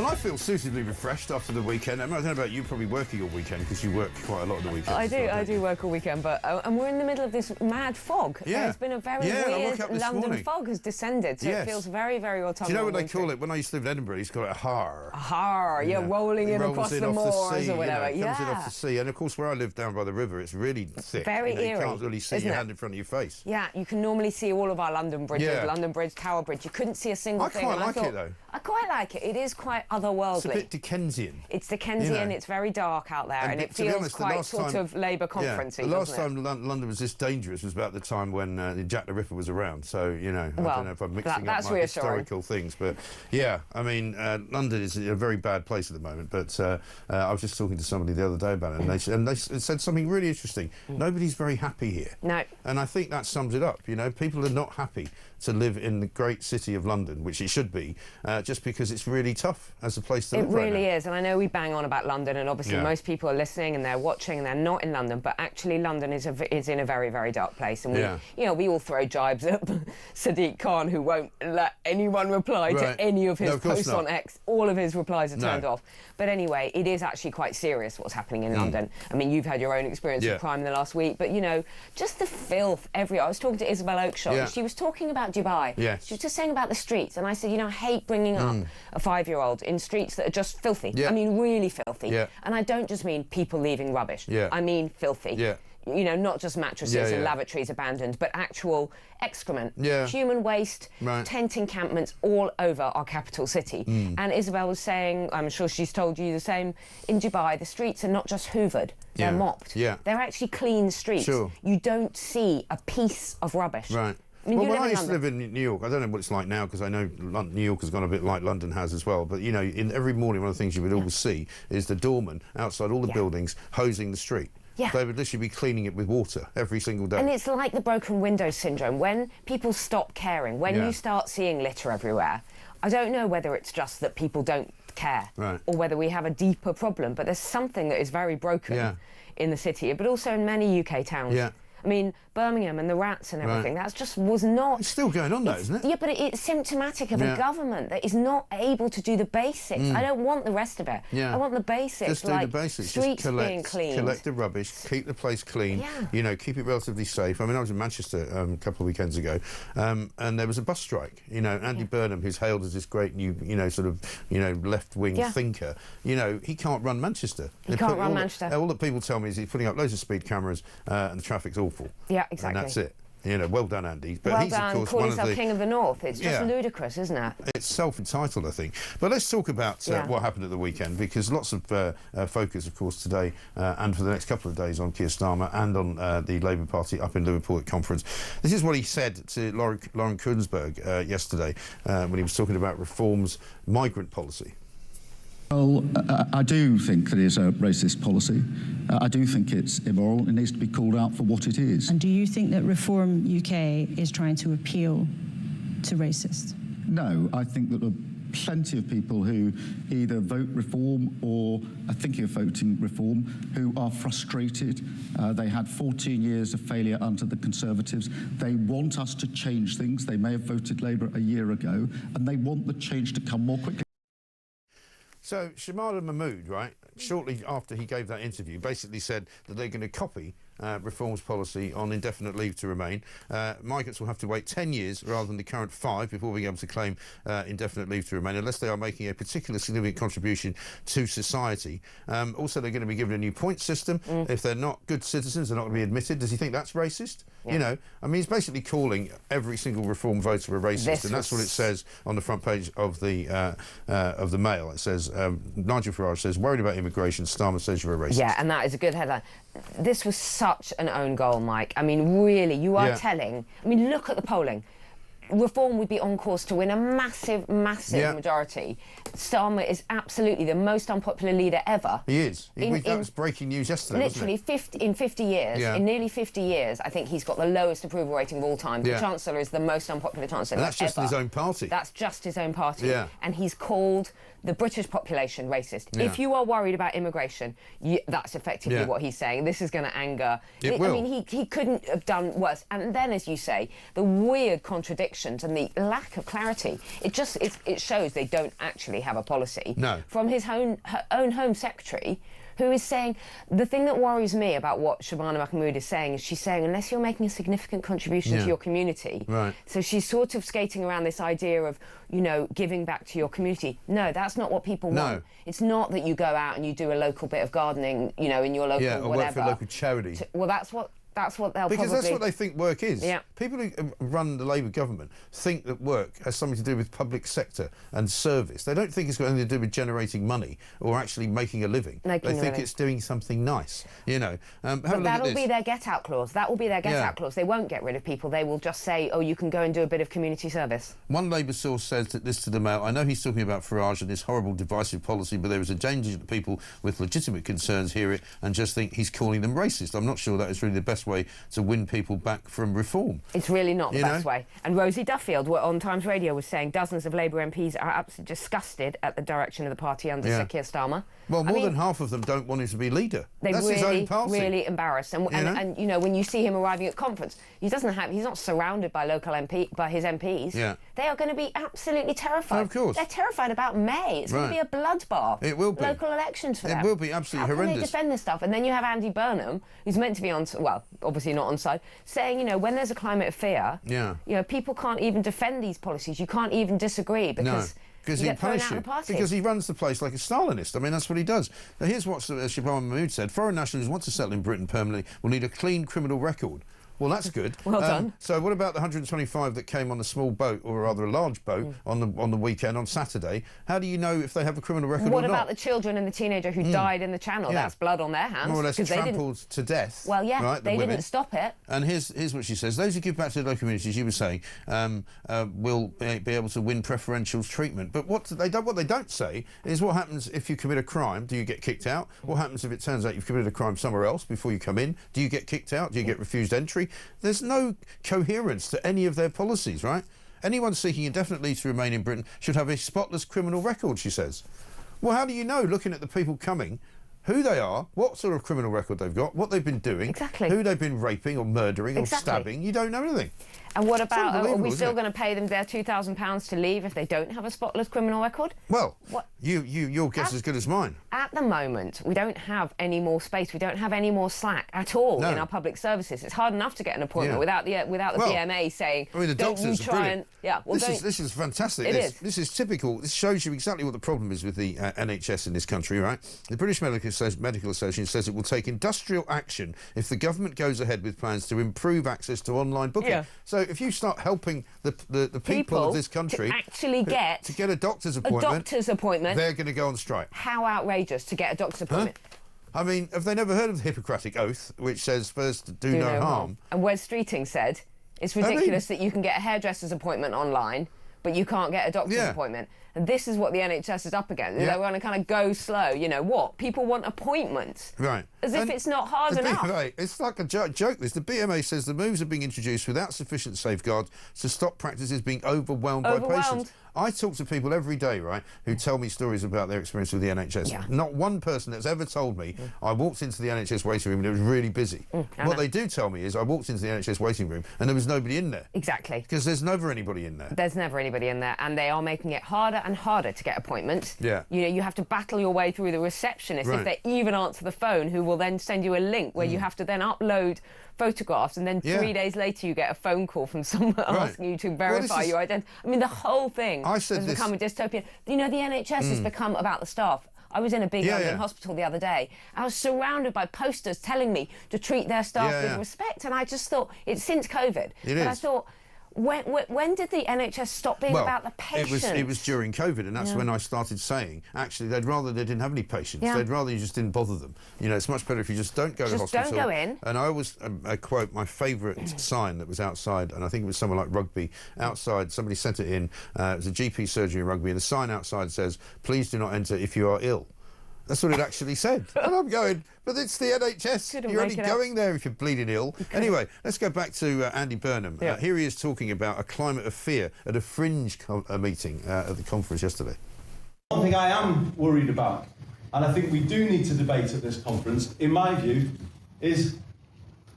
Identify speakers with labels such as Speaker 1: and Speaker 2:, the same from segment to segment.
Speaker 1: Well, I feel suitably refreshed after the weekend. Emma, I don't know about you, probably working all weekend because you work quite a lot of the weekends.
Speaker 2: I do work all weekend, but and we're in the middle of this mad fog.
Speaker 1: Yeah.
Speaker 2: There's been a very weird London fog has descended, so it feels very, very autumnal.
Speaker 1: Do you know what they call it? When I used to live in Edinburgh, he's called it a har.
Speaker 2: A har, rolling in across the moors or whatever.
Speaker 1: Comes in off the sea, and of course, where I live down by the river, it's really thick.
Speaker 2: Very eerie.
Speaker 1: You can't really see your hand in front of your face.
Speaker 2: Yeah, you can normally see all of our London bridges, London Bridge, Tower Bridge. You couldn't see a single thing.
Speaker 1: I quite like it though.
Speaker 2: I quite like it. It is quite otherworldly.
Speaker 1: It's a bit Dickensian.
Speaker 2: It's Dickensian, it's very dark out there, and it feels quite sort of Labour conference-y,
Speaker 1: the last time London was this dangerous was about the time when Jack the Ripper was around, so, you know, I don't know if I'm mixing up my historical things, but, yeah, I mean, London is a very bad place at the moment, but I was just talking to somebody the other day about it, and they said something really interesting. Nobody's very happy here. No. And I think that sums it up, you know, people are not happy to live in the great city of London, which it should be, just because it's really tough as a place to live right now. It really
Speaker 2: is, and I know we bang on about London, and obviously most people are listening and they're watching and they're not in London, but actually London is in a very, very dark place, and we, you know, we all throw jibes at Sadiq Khan, who won't let anyone reply to any of his posts on X. All of his replies are turned off. But anyway, it is actually quite serious what's happening in London. I mean, you've had your own experience of crime in the last week, but, you know, just the filth everywhere. I was talking to Isabel Oakeshott, and she was talking about Dubai. She was just saying about the streets, and I said, you know, I hate bringing up a 5-year-old in streets that are just filthy. I mean, really filthy. And I don't just mean people leaving rubbish. I mean filthy. You know, not just mattresses and lavatories abandoned, but actual excrement, human waste, tent encampments all over our capital city. And Isabel was saying, I'm sure she's told you the same, in Dubai, the streets are not just hoovered, they're mopped. They're actually clean streets. You don't see a piece of rubbish. I mean,
Speaker 1: well, when I used to live in New York, I don't know what it's like now because I know New York has gone a bit like London has as well, but, you know, in every morning one of the things you would always see is the doorman outside all the buildings hosing the street. They would literally be cleaning it with water every single day.
Speaker 2: And it's like the broken window syndrome. When people stop caring, when you start seeing litter everywhere, I don't know whether it's just that people don't care or whether we have a deeper problem, but there's something that is very broken in the city, but also in many UK towns. I mean, Birmingham and the rats and everything, that's just was not...
Speaker 1: It's still going on though, isn't it?
Speaker 2: Yeah, but it's symptomatic of a government that is not able to do the basics. I don't want the rest of it. I want the basics,
Speaker 1: just do the basics.
Speaker 2: Streets
Speaker 1: just
Speaker 2: being clean.
Speaker 1: Collect the rubbish, keep the place clean, you know, keep it relatively safe. I mean, I was in Manchester a couple of weekends ago, and there was a bus strike. You know, Andy Burnham, who's hailed as this great new, you know, sort of, you know, left-wing thinker, you know, he can't run Manchester.
Speaker 2: He can't run Manchester.
Speaker 1: All that people tell me is he's putting up loads of speed cameras and the traffic's awful.
Speaker 2: Yeah, exactly.
Speaker 1: And that's it. You know, well done, Andy. But
Speaker 2: well
Speaker 1: he's,
Speaker 2: done,
Speaker 1: of course,
Speaker 2: calling himself King of the North. It's just ludicrous, isn't it?
Speaker 1: It's self-entitled, I think. But let's talk about what happened at the weekend, because lots of focus, of course, today and for the next couple of days on Keir Starmer and on the Labour Party up in Liverpool at conference. This is what he said to Lauren Kuenssberg yesterday when he was talking about Reform's migrant policy.
Speaker 3: Well, I do think that it's a racist policy. I do think it's immoral. It needs to be called out for what it is.
Speaker 4: And do you think that Reform UK is trying to appeal to racists?
Speaker 3: No, I think that there are plenty of people who either vote Reform or are thinking of voting Reform who are frustrated. They had 14 years of failure under the Conservatives. They want us to change things. They may have voted Labour a year ago, and they want the change to come more quickly.
Speaker 1: So Shabana Mahmood, right, shortly after he gave that interview, basically said that they're going to copy Reform's policy on indefinite leave to remain. Migrants will have to wait 10 years rather than the current 5 before being able to claim indefinite leave to remain, unless they are making a particularly significant contribution to society. Also, they're going to be given a new point system. If they're not good citizens, they're not going to be admitted. Does he think that's racist? You know, I mean, he's basically calling every single Reform voter a racist, and that's what it says on the front page of the Mail. It says, Nigel Farage says, worried about immigration, Starmer says you're a racist.
Speaker 2: Yeah, and that is a good headline. This was such an own goal, Mike. I mean, really, you are telling... I mean, look at the polling. Reform would be on course to win a massive, massive majority. Starmer is absolutely the most unpopular leader ever.
Speaker 1: He is. That was breaking news yesterday,
Speaker 2: literally, in 50 years, in nearly 50 years, I think he's got the lowest approval rating of all time. The Chancellor is the most unpopular Chancellor
Speaker 1: and that's just
Speaker 2: ever.
Speaker 1: his own party.
Speaker 2: That's just his own party. And he's called the British population racist. If you are worried about immigration, that's effectively what he's saying. This is going to anger...
Speaker 1: It will.
Speaker 2: I mean, he couldn't have done worse. And then, as you say, the weird contradiction elections and the lack of clarity, it shows they don't actually have a policy.
Speaker 1: No.
Speaker 2: From his own Home Secretary, who is saying, the thing that worries me about what Shabana Mahmood is saying is she's saying, unless you're making a significant contribution to your community.
Speaker 1: Right.
Speaker 2: So she's sort of skating around this idea of, you know, giving back to your community. No, that's not what people want. It's not that you go out and you do a local bit of gardening, you know, in your local
Speaker 1: or
Speaker 2: whatever.
Speaker 1: work for a local charity.
Speaker 2: Well, that's what they'll
Speaker 1: because that's what they think work is.
Speaker 2: Yeah.
Speaker 1: People who run the Labour government think that work has something to do with public sector and service. They don't think it's got anything to do with generating money or actually making a living. They think it's doing something nice, you know.
Speaker 2: But that'll be their get-out clause. That will be their get-out clause. They won't get rid of people. They will just say, oh, you can go and do a bit of community service.
Speaker 1: One Labour source says this to the Mail, I know he's talking about Farage and this horrible divisive policy, but there is a danger that people with legitimate concerns hear it and just think he's calling them racist. I'm not sure that is really the best way to win people back from reform.
Speaker 2: It's really not the best way. And Rosie Duffield on Times Radio was saying dozens of Labour MPs are absolutely disgusted at the direction of the party under Sir Keir Starmer.
Speaker 1: Well, more than half of them don't want him to be leader. That's his own party.
Speaker 2: Really embarrassed. And you know, when you see him arriving at conference, he's not surrounded by his MPs.
Speaker 1: Yeah.
Speaker 2: They are going to be absolutely terrified.
Speaker 1: Oh, of course.
Speaker 2: They're terrified about May. It's going to be a bloodbath.
Speaker 1: It will be.
Speaker 2: Local elections for them.
Speaker 1: It will be absolutely horrendous.
Speaker 2: How can they defend this stuff? And then you have Andy Burnham, who's meant to be on, well, obviously not on side, saying, you know, when there's a climate of fear, you know, people can't even defend these policies. You can't even disagree because
Speaker 1: he punish you. Because he runs the place like a Stalinist. I mean, that's what he does. Now, here's what Shabana Mahmood said. Foreign nationals who want to settle in Britain permanently will need a clean criminal record. Well, that's good.
Speaker 2: Well done.
Speaker 1: So what about the 125 that came on the small boat, or rather a large boat, on the weekend, on Saturday? How do you know if they have a criminal record or not?
Speaker 2: What about the children and the teenager who died in the Channel? That's blood on their hands.
Speaker 1: More or less trampled to death.
Speaker 2: Well, yeah,
Speaker 1: right,
Speaker 2: they didn't stop it.
Speaker 1: And here's what she says. Those who give back to the local communities, you were saying, will be able to win preferential treatment. But what they don't say is what happens if you commit a crime. Do you get kicked out? What happens if it turns out you've committed a crime somewhere else before you come in? Do you get kicked out? Do you get refused entry? There's no coherence to any of their policies, right? Anyone seeking indefinite leave to remain in Britain should have a spotless criminal record, she says. Well, how do you know, looking at the people coming, who they are, what sort of criminal record they've got, what they've been doing, who they've been raping or murdering or stabbing? You don't know anything.
Speaker 2: And what about, are we still going to pay them their £2,000 to leave if they don't have a spotless criminal record?
Speaker 1: Well, your guess is as good as mine.
Speaker 2: At the moment, we don't have any more space. We don't have any more slack at all in our public services. It's hard enough to get an appointment without the BMA saying,
Speaker 1: I mean, the doctors are brilliant. This is fantastic. This is typical. This shows you exactly what the problem is with the NHS in this country, right? The British Medical Association says it will take industrial action if the government goes ahead with plans to improve access to online booking.
Speaker 2: Yeah.
Speaker 1: So if you start helping the people of this country
Speaker 2: to actually get
Speaker 1: a doctor's appointment, they're going to go on strike.
Speaker 2: How outrageous to get a doctor's appointment.
Speaker 1: I mean, have they never heard of the Hippocratic Oath, which says first do no harm?
Speaker 2: And Wes Streeting said it's ridiculous that you can get a hairdresser's appointment online, but you can't get a doctor's appointment. And this is what the NHS is up against. They're going to kind of go slow. You know what? People want appointments.
Speaker 1: Right.
Speaker 2: As if it's not hard enough.
Speaker 1: Right. It's like a joke, this. The BMA says the moves are being introduced without sufficient safeguards to stop practices being overwhelmed by patients. I talk to people every day, right, who tell me stories about their experience with the NHS. Yeah. Not one person that's ever told me, I walked into the NHS waiting room and it was really busy. What they do tell me is I walked into the NHS waiting room and there was nobody in there.
Speaker 2: Exactly.
Speaker 1: Because there's never anybody in there.
Speaker 2: There's never anybody in there, and they are making it harder and harder to get appointments.
Speaker 1: Yeah.
Speaker 2: You know, you have to battle your way through the receptionist if they even answer the phone, who will then send you a link where you have to then upload photographs, and then 3 days later you get a phone call from someone asking you to verify your identity. I mean, the whole thing has become a dystopian. You know, the NHS has become about the staff. I was in a big London hospital the other day. I was surrounded by posters telling me to treat their staff with respect, and I just thought, it's since COVID. I thought, when did the NHS stop being about the patients?
Speaker 1: It was during COVID, and that's when I started saying, actually, they'd rather they didn't have any patients. They'd rather you just didn't bother them. You know, it's much better if you just don't go to hospital.
Speaker 2: Just don't go in.
Speaker 1: And I always quote my favourite sign that was outside, and I think it was somewhere like Rugby, outside. Somebody sent it in. It was a GP surgery in Rugby, and the sign outside says, "Please do not enter if you are ill." That's what it actually said. And I'm going, but it's the NHS. You're only going there if you're bleeding ill. Anyway, let's go back to Andy Burnham. Here he is talking about a climate of fear at a fringe meeting at the conference yesterday.
Speaker 5: One thing I am worried about, and I think we do need to debate at this conference, in my view, is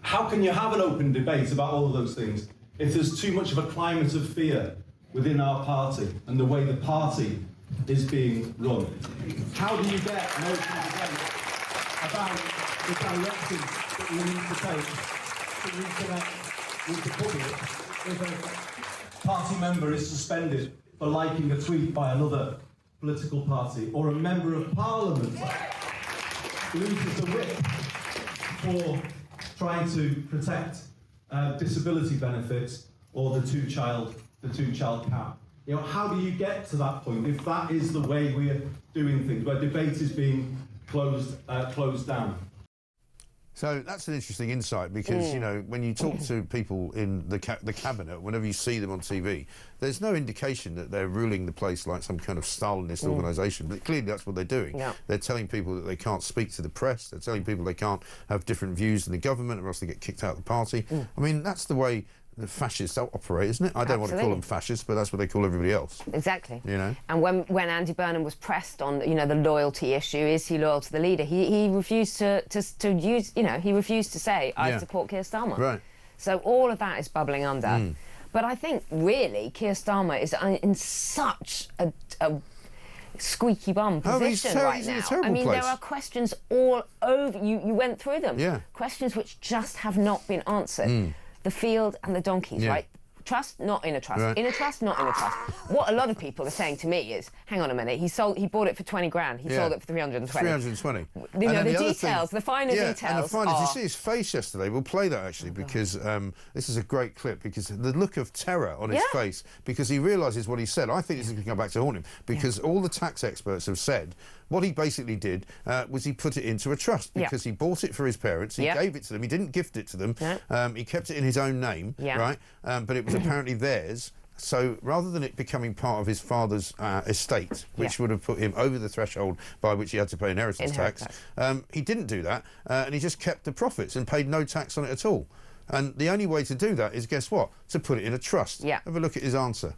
Speaker 5: how can you have an open debate about all of those things if there's too much of a climate of fear within our party and the way the party is being run? How do you get an open debate about the direction that we need to take to reconnect with the public if a party member is suspended for liking a tweet by another political party, or a member of parliament loses the whip for trying to protect disability benefits or the two-child cap? You know, how do you get to that point if that is the way we're doing things, where debate is being closed down?
Speaker 1: So that's an interesting insight, because you know, when you talk to people in the cabinet, whenever you see them on TV, there's no indication that they're ruling the place like some kind of Stalinist organisation. But clearly, that's what they're doing. Yeah. They're telling people that they can't speak to the press. They're telling people they can't have different views than the government, or else they get kicked out of the party. I mean, that's the way the fascists operate, isn't it? I don't want to call them fascists, but that's what they call everybody else. Exactly. You know. And when Andy Burnham was pressed on, you know, the loyalty issue, is he loyal to the leader? He refused to use, you know, he refused to say, I support Keir Starmer. Right. So all of that is bubbling under. But I think really Keir Starmer is in such a squeaky bum position right now. I mean, there are questions all over. You went through them. Yeah. Questions which just have not been answered. The field and the donkeys, right? Trust, not in a trust. Right. In a trust, not in a trust. What a lot of people are saying to me is, hang on a minute, he bought it for 20 grand. He sold it for 320. 320. You know, the details, the finer details. And the finer, did you see his face yesterday? We'll play that actually, because this is a great clip, because the look of terror on his face, because he realises what he said. I think this is going to come back to haunt him, because all the tax experts have said what he basically did was he put it into a trust, because he bought it for his parents, he gave it to them, he didn't gift it to them, he kept it in his own name, right? But it was apparently theirs. So rather than it becoming part of his father's estate, which would have put him over the threshold by which he had to pay inheritance tax, he didn't do that, and he just kept the profits and paid no tax on it at all. And the only way to do that is, guess what? To put it in a trust. Have a look at his answer.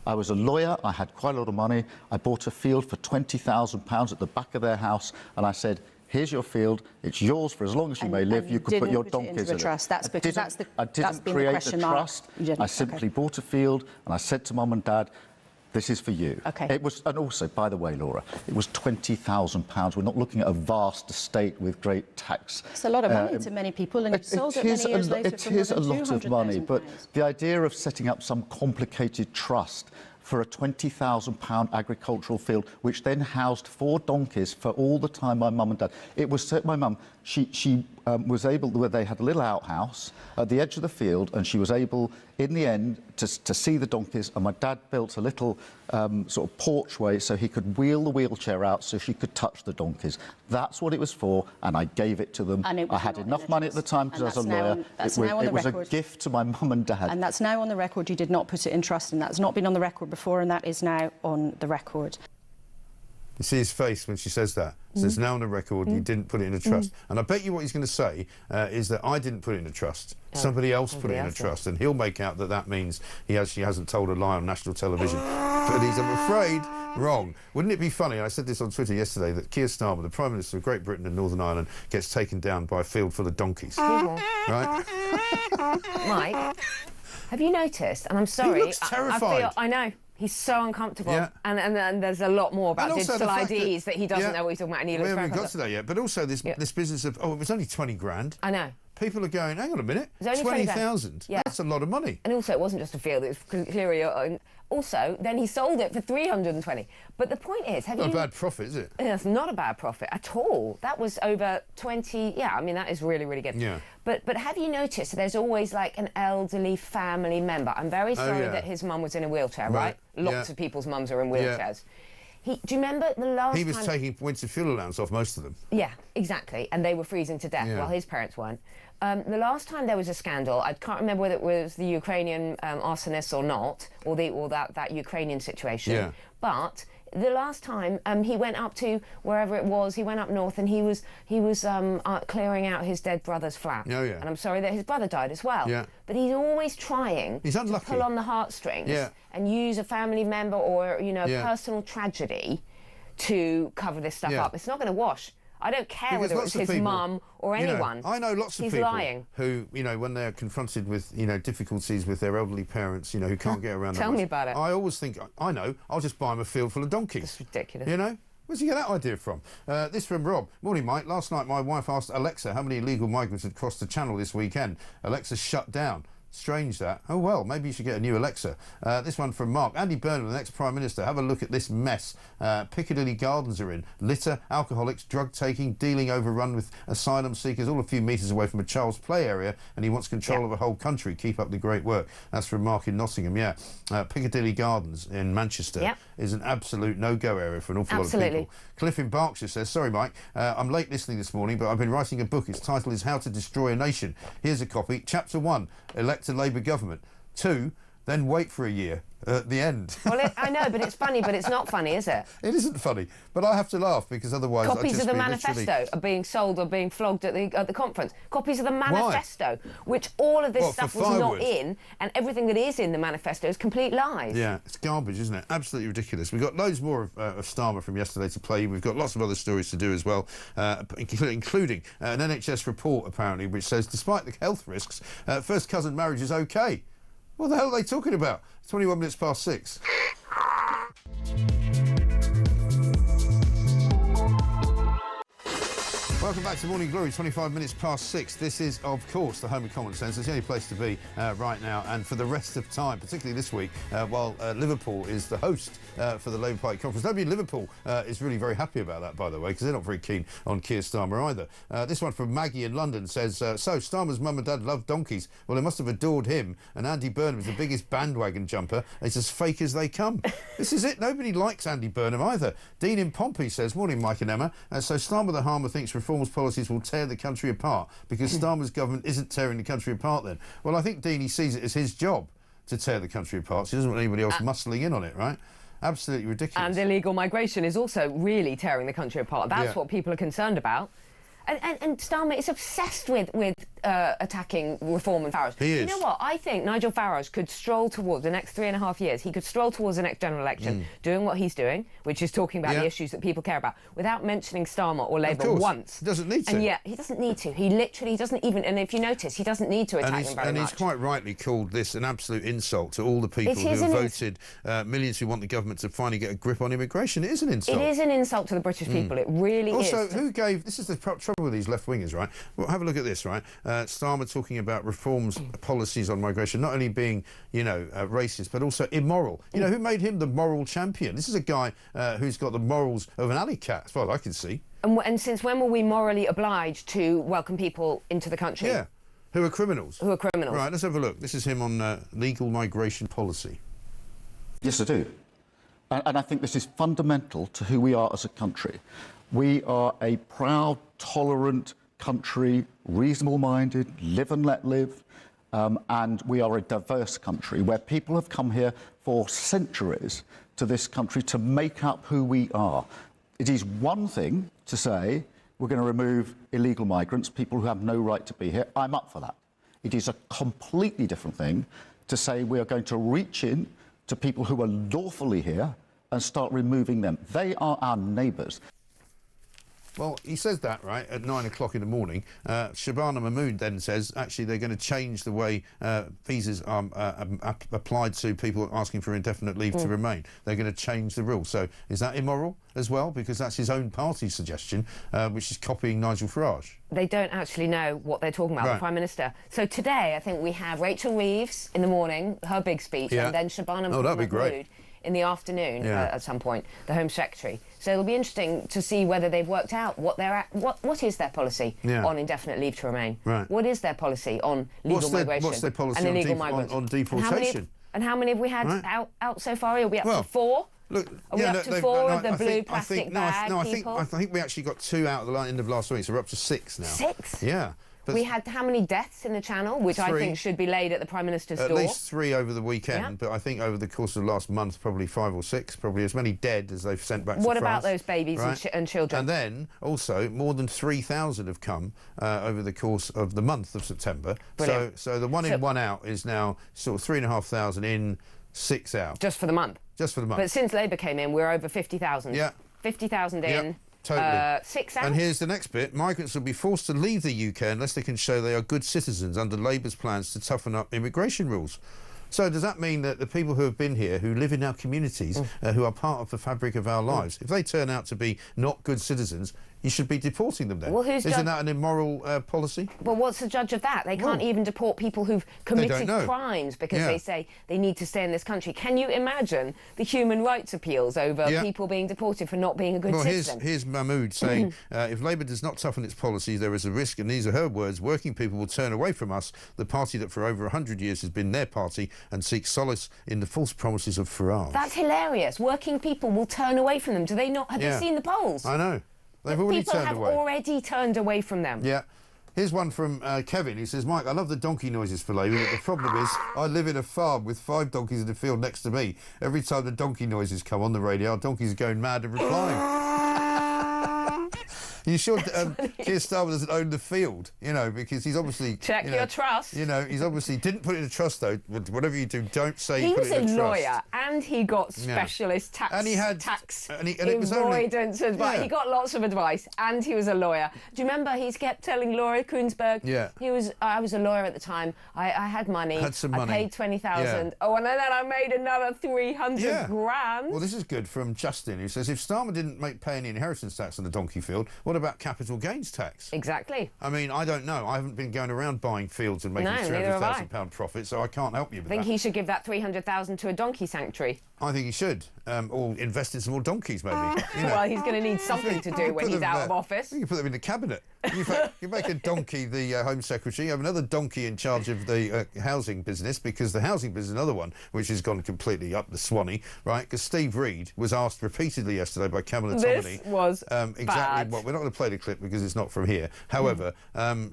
Speaker 3: I was a lawyer, I had quite a lot of money. I bought a field for £20,000 at the back of their house, and I said, here's your field, it's yours for as long as you may live. You could put your donkeys in it. That's because I didn't create the trust. I simply bought a field, and I said to Mum and Dad, this is for you. Okay. It was, and also, by the way, Laura, it was £20,000. We're not looking at a vast estate with great tax. It's a lot of money to many people, and it sold it many years later. It is a lot of money, but the idea of setting up some complicated trust for a £20,000 agricultural field, which then housed 4 donkeys for all the time my mum and dad. It was my mum. She was able. They had a little outhouse at the edge of the field, and she was able, in the end, to see the donkeys. And my dad built a little sort of porchway so he could wheel the wheelchair out so she could touch the donkeys. That's what it was for, and I gave it to them. I had enough money at the time because I was a lawyer. It was a gift to my mum and dad. And that's now on the record. You did not put it in trust, and that's not been on the record before, and that is now on the record.
Speaker 1: You see his face when she says that. So it's now on the record, you didn't put it in a trust. And I bet you what he's going to say is that I didn't put it in a trust. Somebody else put it in a trust. And he'll make out that that means he actually hasn't told a lie on national television. But he's, I'm afraid, wrong. Wouldn't it be funny, I said this on Twitter yesterday, that Keir Starmer, the Prime Minister of Great Britain and Northern Ireland, gets taken down by a field full of donkeys. Right?
Speaker 2: Mike, have you noticed, and I'm sorry,
Speaker 1: he looks terrified.
Speaker 2: I know. He's so uncomfortable, and there's a lot more about digital IDs that he doesn't know what he's talking about, and he looks
Speaker 1: we haven't got to that yet, but also this business of, it was only 20 grand.
Speaker 2: I know.
Speaker 1: People are going, hang on a minute, 20,000? Yeah. That's a lot of money.
Speaker 2: And also, it wasn't just a field, it was clearly... Also, then he sold it for 320. But the point is...
Speaker 1: Not a bad profit, is it?
Speaker 2: It's not a bad profit at all. That was over 20... Yeah, I mean, that is really, really good. Yeah. But have you noticed there's always, like, an elderly family member? I'm very sorry that his mum was in a wheelchair, right? Lots of people's mums are in wheelchairs. Do you remember the last time...
Speaker 1: He was taking winter fuel allowance off most of them.
Speaker 2: Yeah, exactly. And they were freezing to death while his parents weren't. The last time there was a scandal, I can't remember whether it was the Ukrainian arsonists or not, or that Ukrainian situation, but the last time he went up to wherever it was, he went up north, and he was clearing out his dead brother's flat. And I'm sorry that his brother died as well. But he's always trying to pull on the heartstrings and use a family member or, you know, personal tragedy to cover this stuff up. It's not going to wash. I don't care whether it's his mum or anyone.
Speaker 1: I know lots of
Speaker 2: He's
Speaker 1: people
Speaker 2: lying.
Speaker 1: who, when they're confronted with, difficulties with their elderly parents, who can't get around.
Speaker 2: Tell me about it.
Speaker 1: I always think, I know, I'll just buy him a field full of donkeys.
Speaker 2: That's ridiculous.
Speaker 1: Where'd you get that idea from? This from Rob. Morning, Mike. Last night my wife asked Alexa how many illegal migrants had crossed the channel this weekend. Alexa shut down. Strange that. Oh well, maybe you should get a new Alexa. This one from Mark. Andy Burnham, the next Prime Minister. Have a look at this mess. Piccadilly Gardens are in. Litter, alcoholics, drug taking, dealing overrun with asylum seekers, all a few metres away from a child's play area, and he wants control of a whole country. Keep up the great work. That's from Mark in Nottingham, Piccadilly Gardens in Manchester is an absolute no-go area for an awful lot of people. Cliff in Berkshire says, sorry Mike, I'm late listening this morning, but I've been writing a book. Its title is How to Destroy a Nation. Here's a copy. Chapter 1, elect a Labour government. 2, then wait for a year at the end.
Speaker 2: Well, I know, but it's funny, but it's not funny, is it?
Speaker 1: It isn't funny, but I have to laugh because otherwise
Speaker 2: copies of the manifesto are being sold or being flogged at the conference. Copies of the manifesto, which all of this stuff was not in, and everything that is in the manifesto is complete lies.
Speaker 1: Yeah, it's garbage, isn't it? Absolutely ridiculous. We've got loads more of Starmer from yesterday to play. We've got lots of other stories to do as well, including an NHS report, apparently, which says despite the health risks, first cousin marriage is OK. What the hell are they talking about? 21 minutes past 6. Welcome back to Morning Glory, 25 minutes past 6. This is, of course, the home of common sense. It's the only place to be right now and for the rest of time, particularly this week, while Liverpool is the host for the Labour Party conference. Nobody in Liverpool is really very happy about that, by the way, because they're not very keen on Keir Starmer either. This one from Maggie in London says, so Starmer's mum and dad love donkeys. Well, they must have adored him, and Andy Burnham is the biggest bandwagon jumper. It's as fake as they come. This is it. Nobody likes Andy Burnham either. Dean in Pompey says, morning, Mike and Emma. So Starmer the Harmer thinks reforms policies will tear the country apart because Starmer's government isn't tearing the country apart then. Well, I think Dean, he sees it as his job to tear the country apart. So he doesn't want anybody else muscling in on it, right? Absolutely ridiculous.
Speaker 2: And illegal migration is also really tearing the country apart. That's what people are concerned about. And Starmer is obsessed with attacking reform and Farage.
Speaker 1: He is.
Speaker 2: You know what? I think Nigel Farage could stroll towards the next 3.5 years. He could stroll towards the next general election, doing what he's doing, which is talking about the issues that people care about, without mentioning Starmer or Labour once.
Speaker 1: He doesn't need to.
Speaker 2: And yet, he doesn't need to. He literally doesn't even. And if you notice, he doesn't need to attack them very much.
Speaker 1: And he's quite rightly called this an absolute insult to all the people who have voted, millions who want the government to finally get a grip on immigration. It is an insult.
Speaker 2: It is an insult to the British people. It really is.
Speaker 1: Also, who gave... This is the trouble with these left-wingers, right? Well, have a look at this, right? Starmer talking about reforms policies on migration not only being, racist, but also immoral. Who made him the moral champion? This is a guy who's got the morals of an alley cat, as far as I can see.
Speaker 2: And since when were we morally obliged to welcome people into the country?
Speaker 1: Yeah, who are criminals.
Speaker 2: Who are criminals.
Speaker 1: Right, let's have a look. This is him on legal migration policy.
Speaker 3: Yes, I do. And I think this is fundamental to who we are as a country. We are a proud, tolerant country, reasonable-minded, live and let live, and we are a diverse country where people have come here for centuries to this country to make up who we are. It is one thing to say we're going to remove illegal migrants, people who have no right to be here. I'm up for that. It is a completely different thing to say we are going to reach in to people who are lawfully here and start removing them. They are our neighbours.
Speaker 1: Well, he says that, right, at 9 o'clock in the morning. Shabana Mahmood then says, actually, they're going to change the way visas are applied to people asking for indefinite leave to remain. They're going to change the rules. So is that immoral as well? Because that's his own party suggestion, which is copying Nigel Farage. They
Speaker 2: don't actually know what they're talking about, the Prime Minister. So today, I think we have Rachel Reeves in the morning, her big speech, and then Shabana Mahmood in the afternoon at some point, the Home Secretary. So it'll be interesting to see whether they've worked out what is their policy on indefinite leave to remain.
Speaker 1: Right.
Speaker 2: What is their policy on legal migration?
Speaker 1: What's their policy
Speaker 2: and illegal migrants?
Speaker 1: on deportation?
Speaker 2: And how many have we had out so far? Are we up to 4?
Speaker 1: Look,
Speaker 2: are we up to 4 of the blue plastic bag people?
Speaker 1: I think we actually got 2 out at the end of last week, so we're up to 6 now.
Speaker 2: 6?
Speaker 1: Yeah. But
Speaker 2: we had how many deaths in the Channel, which 3, I think should be laid at the Prime Minister's door?
Speaker 1: At least 3 over the weekend, but I think over the course of the last month, probably 5 or 6, probably as many dead as they've sent back to France.
Speaker 2: What about those babies and children?
Speaker 1: And then, also, more than 3,000 have come over the course of the month of September.
Speaker 2: Brilliant.
Speaker 1: So the one in, one out is now sort of 3,500 in, 6 out.
Speaker 2: Just for the month?
Speaker 1: Just for the month.
Speaker 2: But since Labour came in, we're over 50,000.
Speaker 1: Yeah.
Speaker 2: 50,000 in,
Speaker 1: Totally.
Speaker 2: 6 hours.
Speaker 1: And here's the next bit. Migrants will be forced to leave the UK unless they can show they are good citizens under Labour's plans to toughen up immigration rules. So does that mean that the people who have been here, who live in our communities, who are part of the fabric of our lives, if they turn out to be not good citizens, you should be deporting them then?
Speaker 2: Well,
Speaker 1: Isn't that an immoral policy?
Speaker 2: Well, what's the judge of that? They can't even deport people who've committed crimes because they say they need to stay in this country. Can you imagine the human rights appeals over people being deported for not being a good citizen?
Speaker 1: Here's Mahmood saying, if Labour does not toughen its policies, there is a risk, and these are her words, working people will turn away from us, the party that for over 100 years has been their party, and seek solace in the false promises of Farage.
Speaker 2: That's hilarious. Working people will turn away from them. Do they not? Have you seen the polls?
Speaker 1: I know. They've already turned away.
Speaker 2: People have already turned away from them.
Speaker 1: Yeah. Here's one from Kevin. He says, Mike, I love the donkey noises for Labour, but the problem is I live in a farm with 5 donkeys in the field next to me. Every time the donkey noises come on the radio, our donkeys are going mad and replying. You sure Keir Starmer doesn't own the field, you know, because he's obviously...
Speaker 2: Check your trust.
Speaker 1: You know, he's obviously didn't put it in a trust, though. Whatever you do, don't say
Speaker 2: he
Speaker 1: put it in a trust.
Speaker 2: He was a lawyer, and he got specialist tax
Speaker 1: and he had,
Speaker 2: tax
Speaker 1: and it was
Speaker 2: avoidance advice. He got lots of advice, and he was a lawyer. Do you remember he kept telling Laura Kuenssberg?
Speaker 1: Yeah.
Speaker 2: I was a lawyer at the time. I had money.
Speaker 1: Had some money.
Speaker 2: I paid 20,000. Oh, and then I made another 300 grand.
Speaker 1: Well, this is good from Justin, who says, if Starmer didn't pay any inheritance tax on the donkey field, what about capital gains tax?
Speaker 2: Exactly.
Speaker 1: I mean, I don't know. I haven't been going around buying fields and making £300,000 profit, so I can't help you with that.
Speaker 2: I think he should give that 300,000 to a donkey sanctuary.
Speaker 1: I think he should. Or invest in some more donkeys, maybe. You know.
Speaker 2: Well, he's going to need something to do when he's out of office.
Speaker 1: You can put them in the cabinet. You make a donkey the Home Secretary, you have another donkey in charge of the housing business, because the housing business is another one which has gone completely up the Swanee, right? Because Steve Reid was asked repeatedly yesterday by Kamala Tominey.
Speaker 2: This was
Speaker 1: exactly
Speaker 2: bad.
Speaker 1: what. We're not going to play the clip because it's not from here. However,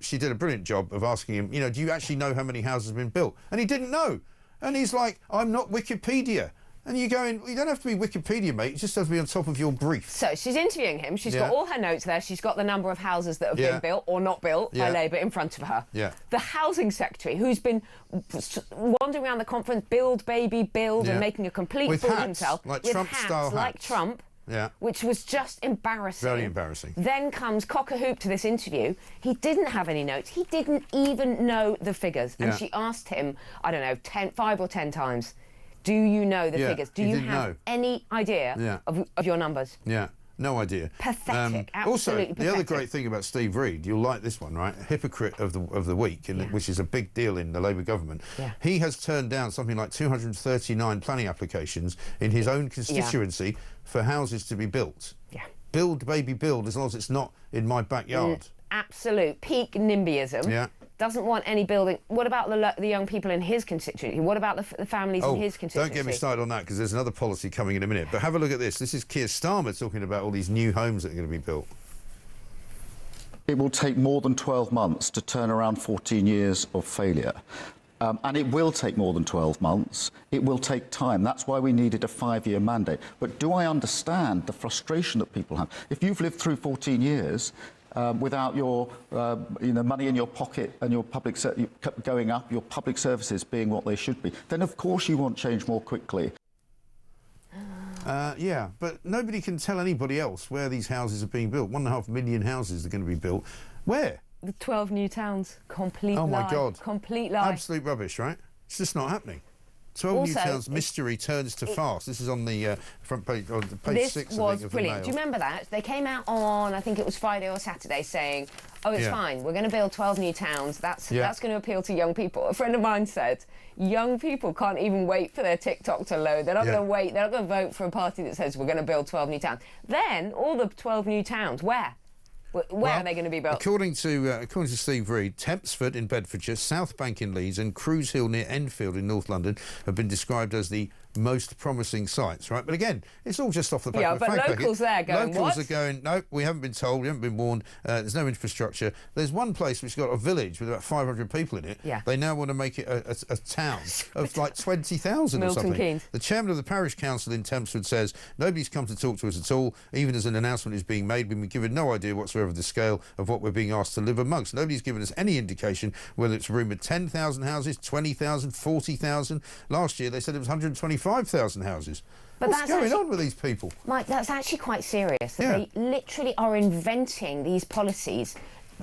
Speaker 1: she did a brilliant job of asking him, you know, do you actually know how many houses have been built? And he didn't know. And he's like, I'm not Wikipedia. And you're going, you don't have to be Wikipedia, mate. You just have to be on top of your brief.
Speaker 2: So she's interviewing him. She's got all her notes there. She's got the number of houses that have been built or not built by Labour in front of her.
Speaker 1: Yeah.
Speaker 2: The housing secretary, who's been wandering around the conference, build, baby, build, and making a complete fool of himself.
Speaker 1: Like
Speaker 2: with
Speaker 1: Trump-style hats.
Speaker 2: Like Trump.
Speaker 1: Yeah.
Speaker 2: Which was just embarrassing.
Speaker 1: Very embarrassing.
Speaker 2: Then comes cock-a-hoop to this interview. He didn't have any notes. He didn't even know the figures. And she asked him, I don't know, 5 or 10 times, do you know the figures? Do you have any idea of your numbers?
Speaker 1: Yeah. No idea.
Speaker 2: Pathetic. Absolutely
Speaker 1: also,
Speaker 2: pathetic.
Speaker 1: the other great thing about Steve Reid, you'll like this one, right? Hypocrite of the week, which is a big deal in the Labour government. Yeah. He has turned down something like 239 planning applications in his own constituency for houses to be built. Yeah. Build, baby, build, as long as it's not in my backyard.
Speaker 2: Absolute peak NIMBYism. Yeah. Doesn't want any building. What about the young people in his constituency? What about the families in his constituency?
Speaker 1: Don't get me started on that, because there's another policy coming in a minute. But have a look at this. This is Keir Starmer talking about all these new homes that are going to be built.
Speaker 3: It will take more than 12 months to turn around 14 years of failure. And it will take more than 12 months. It will take time. That's why we needed a 5-year mandate. But do I understand the frustration that people have? If you've lived through 14 years... without your money in your pocket and your public going up, your public services being what they should be, then of course you want change more quickly.
Speaker 1: Yeah, but nobody can tell anybody else where these houses are being built. 1.5 million houses are going to be built. Where?
Speaker 2: The 12 new towns. Complete lie.
Speaker 1: Oh my God.
Speaker 2: Complete lie.
Speaker 1: Absolute rubbish, right? It's just not happening. 12 new towns, mystery turns to farce. This is on the front page, on page 6, I think,
Speaker 2: This was
Speaker 1: of
Speaker 2: brilliant.
Speaker 1: the
Speaker 2: Do you remember that? They came out on, I think it was Friday or Saturday, saying, oh, it's fine, we're going to build 12 new towns. That's going to appeal to young people. A friend of mine said, young people can't even wait for their TikTok to load. They're not going to wait. They're not going to vote for a party that says we're going to build 12 new towns. Then, all the 12 new towns, where? Where are they going to be built?
Speaker 1: According to Steve Reid, Tempsford in Bedfordshire, South Bank in Leeds and Cruise Hill near Enfield in North London have been described as the most promising sites, right? But again, it's all just off the back of a fact packet.
Speaker 2: Locals there going,
Speaker 1: Locals are going, no, we haven't been told, we haven't been warned, there's no infrastructure. There's one place which has got a village with about 500 people in it. Yeah. They now want to make it a town of like 20,000 or something.
Speaker 2: Keynes.
Speaker 1: The chairman of the parish council in Tempsford says, nobody's come to talk to us at all. Even as an announcement is being made, we've been given no idea whatsoever of the scale of what we're being asked to live amongst. Nobody's given us any indication whether it's rumoured 10,000 houses, 20,000, 40,000. Last year they said it was 125,000. 25,000 houses.
Speaker 2: But
Speaker 1: what's going on with these people?
Speaker 2: Mike, that's actually quite serious. That they literally are inventing these policies,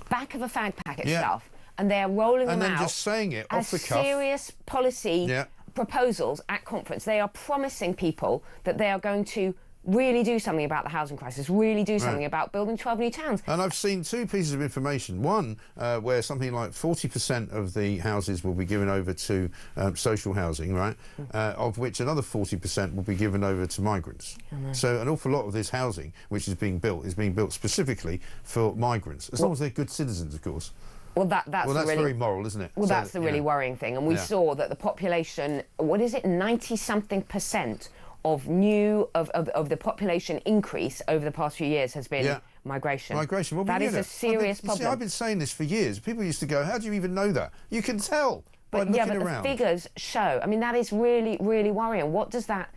Speaker 2: back of a fag packet stuff, and they're rolling them out.
Speaker 1: And then just saying it off the cuff.
Speaker 2: Serious policy proposals at conference. They are promising people that they are going to really do something about the housing crisis, really do something about building 12 new towns.
Speaker 1: And I've seen two pieces of information. One, where something like 40% of the houses will be given over to social housing, right? Of which another 40% will be given over to migrants. So an awful lot of this housing, which is being built specifically for migrants, as long as they're good citizens, of course.
Speaker 2: Well, that's really,
Speaker 1: very moral, isn't it?
Speaker 2: Well, so, that's the really worrying thing. And we saw that the population, 90-something percent of the population increase over the past few years has been migration.
Speaker 1: Migration. Well,
Speaker 2: that is a serious problem.
Speaker 1: See, I've been saying this for years. People used to go, how do you even know that? You can tell by looking around.
Speaker 2: The figures show. I mean, that is really, really worrying. What does that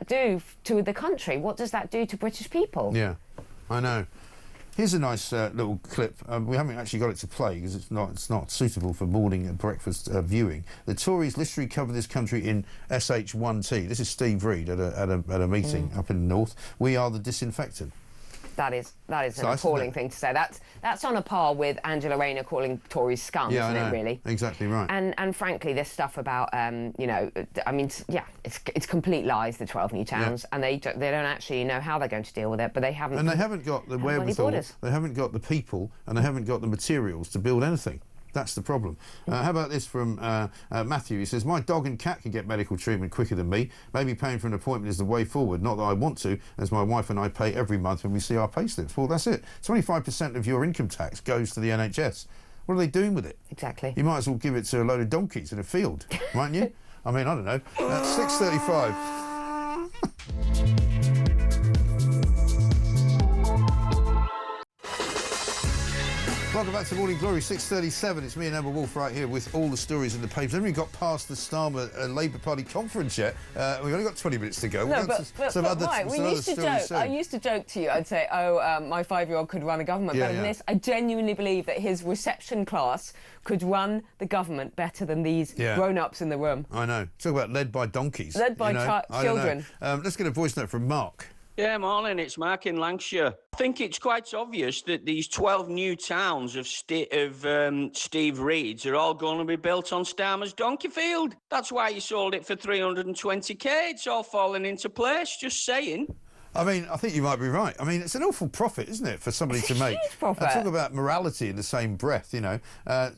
Speaker 2: do to the country? What does that do to British people?
Speaker 1: Yeah, I know. Here's a nice little clip. We haven't actually got it to play because it's not suitable for morning and breakfast viewing. The Tories literally cover this country in SH1T. This is Steve Reid at a meeting up in the north. We are the disinfectant.
Speaker 2: That is an appalling thing to say. That's on a par with Angela Rayner calling Tories scum, isn't it, really?
Speaker 1: Exactly right.
Speaker 2: And frankly, this stuff about, it's complete lies, the 12 new towns, and they don't actually know how they're going to deal with it, but they haven't...
Speaker 1: And they haven't got the wherewithal, they haven't got the people, and they haven't got the materials to build anything. That's the problem. How about this from Matthew? He says, my dog and cat can get medical treatment quicker than me. Maybe paying for an appointment is the way forward. Not that I want to, as my wife and I pay every month when we see our payslips. Well, that's it. 25% of your income tax goes to the NHS. What are they doing with it?
Speaker 2: Exactly.
Speaker 1: You might as well give it to a load of donkeys in a field, mightn't you? I mean, I don't know. 6:35. Welcome back to Morning Glory, 6:37. It's me and Emma Woolf right here with all the stories in the papers. We haven't even got past the Starmer Labour Party conference yet. We've only got 20 minutes to go.
Speaker 2: No, but Mike, we used to joke. I used to joke to you. I'd say, my 5-year-old could run a government better than this. I genuinely believe that his reception class could run the government better than these grown-ups in the room.
Speaker 1: I know. Talk about led by donkeys.
Speaker 2: Led by children.
Speaker 1: Let's get a voice note from Mark.
Speaker 6: Yeah, morning, it's Mark in Lancashire. I think it's quite obvious that these 12 new towns of Steve Reid's are all going to be built on Starmer's donkey field. That's why he sold it for 320k. It's all falling into place, just saying.
Speaker 1: I mean, I think you might be right. I mean, it's an awful profit, isn't it, for somebody to make?
Speaker 2: Huge profit.
Speaker 1: Talk about morality in the same breath, you know.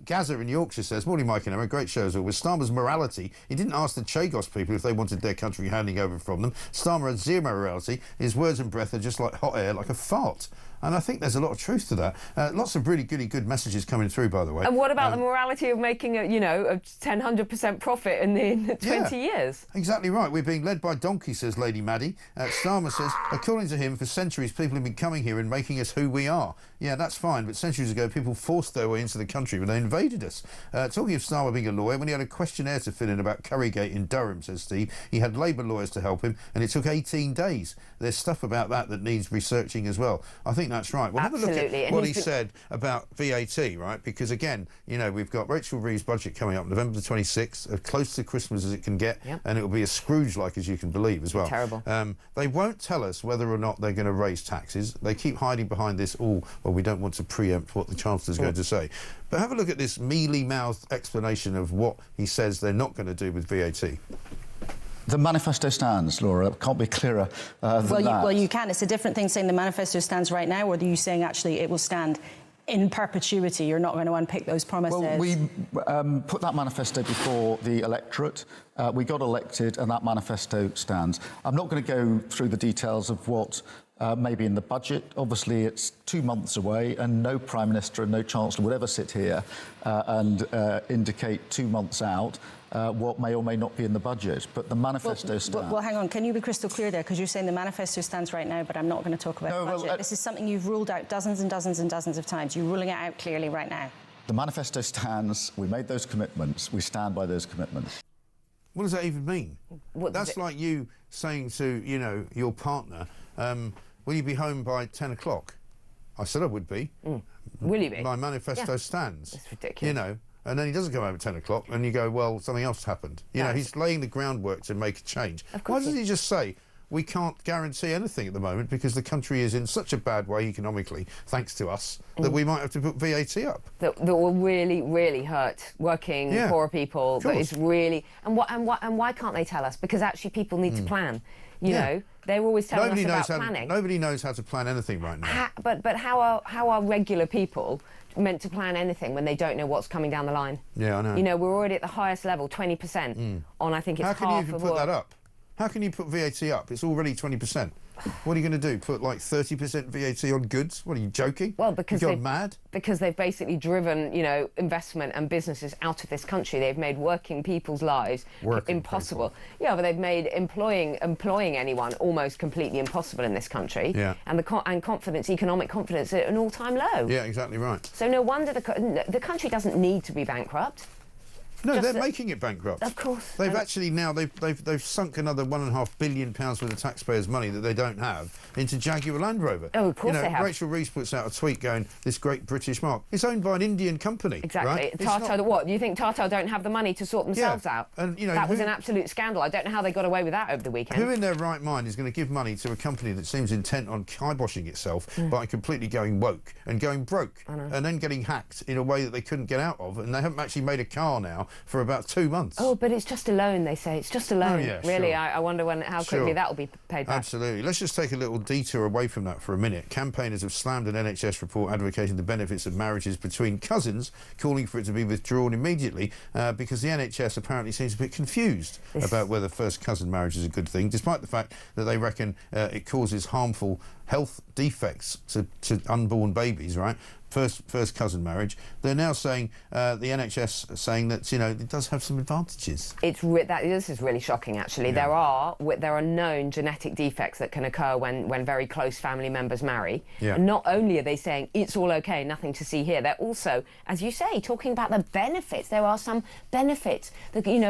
Speaker 1: Gaza in Yorkshire says, morning, Mike and Emma, great show as always. Starmer's morality, he didn't ask the Chagos people if they wanted their country handing over from them. Starmer had zero morality. His words and breath are just like hot air, like a fart. And I think there's a lot of truth to that. Lots of really good messages coming through, by the way.
Speaker 2: And what about the morality of making a 100% profit in the 20 years?
Speaker 1: Exactly right. We're being led by donkey, says Lady Maddie. Starmer says, according to him, for centuries people have been coming here and making us who we are. Yeah, that's fine, but centuries ago people forced their way into the country when they invaded us. Talking of Starmer being a lawyer, when he had a questionnaire to fill in about Currygate in Durham, says Steve, he had Labour lawyers to help him, and it took 18 days. There's stuff about that needs researching as well. I think that's right. Well,
Speaker 2: absolutely.
Speaker 1: Have a look at what he said about VAT, right? Because again, we've got Rachel Reeves' budget coming up November the 26th, as close to Christmas as it can get, and it will be as Scrooge-like as you can believe as well.
Speaker 2: Terrible.
Speaker 1: They won't tell us whether or not they're going to raise taxes. They keep hiding behind this, we don't want to preempt what the Chancellor's going to say. But have a look at this mealy-mouthed explanation of what he says they're not going to do with VAT.
Speaker 3: The manifesto stands, Laura. It can't be clearer than that.
Speaker 4: Well, you can. It's a different thing saying the manifesto stands right now, or are you saying actually it will stand in perpetuity? You're not going to unpick those promises.
Speaker 3: Well, we put that manifesto before the electorate. We got elected, and that manifesto stands. I'm not going to go through the details of what maybe in the budget. Obviously, it's 2 months away, and no Prime Minister and no Chancellor would ever sit here and indicate 2 months out what may or may not be in the budget. But the manifesto stands.
Speaker 4: Well, hang on. Can you be crystal clear there? Because you're saying the manifesto stands right now, but I'm not going to talk about the budget. This is something you've ruled out dozens and dozens and dozens of times. You're ruling it out clearly right now.
Speaker 3: The manifesto stands. We made those commitments. We stand by those commitments.
Speaker 1: What does that even mean? That's like you saying to, your partner, will you be home by 10 o'clock? I said I would be.
Speaker 2: Will you be?
Speaker 1: My manifesto stands.
Speaker 2: That's ridiculous.
Speaker 1: and then he doesn't come home at 10 o'clock, and you go, well, something else happened. You know, he's laying the groundwork to make a change. Why doesn't he just say, we can't guarantee anything at the moment because the country is in such a bad way economically, thanks to us, that we might have to put VAT up.
Speaker 2: That will really, really hurt working, poorer people. That is really... And why can't they tell us? Because actually people need to plan. You know, they're always telling us about planning.
Speaker 1: Nobody knows how to plan anything right now.
Speaker 2: But how are regular people meant to plan anything when they don't know what's coming down the line?
Speaker 1: Yeah, I know.
Speaker 2: You know, we're already at the highest level, 20% on, I think it's half of...
Speaker 1: How can you even put that up? How can you put VAT up? It's already 20%. What are you going to do? Put like 30% VAT on goods? What are you joking?
Speaker 2: Well, because
Speaker 1: you've gone mad.
Speaker 2: Because they've basically driven, you know, investment and businesses out of this country. They've made working people's lives impossible. Yeah, but they've made employing anyone almost completely impossible in this country.
Speaker 1: Yeah.
Speaker 2: And confidence, economic confidence, at an all-time low.
Speaker 1: Yeah, exactly right.
Speaker 2: So no wonder the country doesn't need to be bankrupt.
Speaker 1: No, they're making it bankrupt.
Speaker 2: Of course.
Speaker 1: They've actually now they've sunk another £1.5 billion worth of taxpayers' money that they don't have into Jaguar Land Rover.
Speaker 2: Oh, of course they have.
Speaker 1: Rachel Reeves puts out a tweet going, "This great British mark." It's owned by an Indian company.
Speaker 2: Exactly.
Speaker 1: Right?
Speaker 2: Tata, what? Do you think Tata don't have the money to sort themselves out?
Speaker 1: And you know
Speaker 2: that was an absolute scandal. I don't know how they got away with that over the weekend.
Speaker 1: Who in their right mind is going to give money to a company that seems intent on kiboshing itself by completely going woke and going broke and then getting hacked in a way that they couldn't get out of? And they haven't actually made a car now for about 2 months.
Speaker 2: Oh, but it's just a loan, they say. It's just a loan.
Speaker 1: Oh, yeah,
Speaker 2: really,
Speaker 1: sure.
Speaker 2: I wonder how quickly that will be paid back.
Speaker 1: Absolutely. Let's just take a little detour away from that for a minute. Campaigners have slammed an NHS report advocating the benefits of marriages between cousins, calling for it to be withdrawn immediately because the NHS apparently seems a bit confused about whether first cousin marriage is a good thing, despite the fact that they reckon it causes harmful health defects to unborn babies, right? First cousin marriage. They're now saying the NHS are saying that it does have some advantages.
Speaker 2: This is really shocking, actually.
Speaker 1: Yeah.
Speaker 2: There are known genetic defects that can occur when very close family members marry.
Speaker 1: Yeah.
Speaker 2: And not only are they saying it's all okay, nothing to see here, they're also, as you say, talking about the benefits. There are some benefits,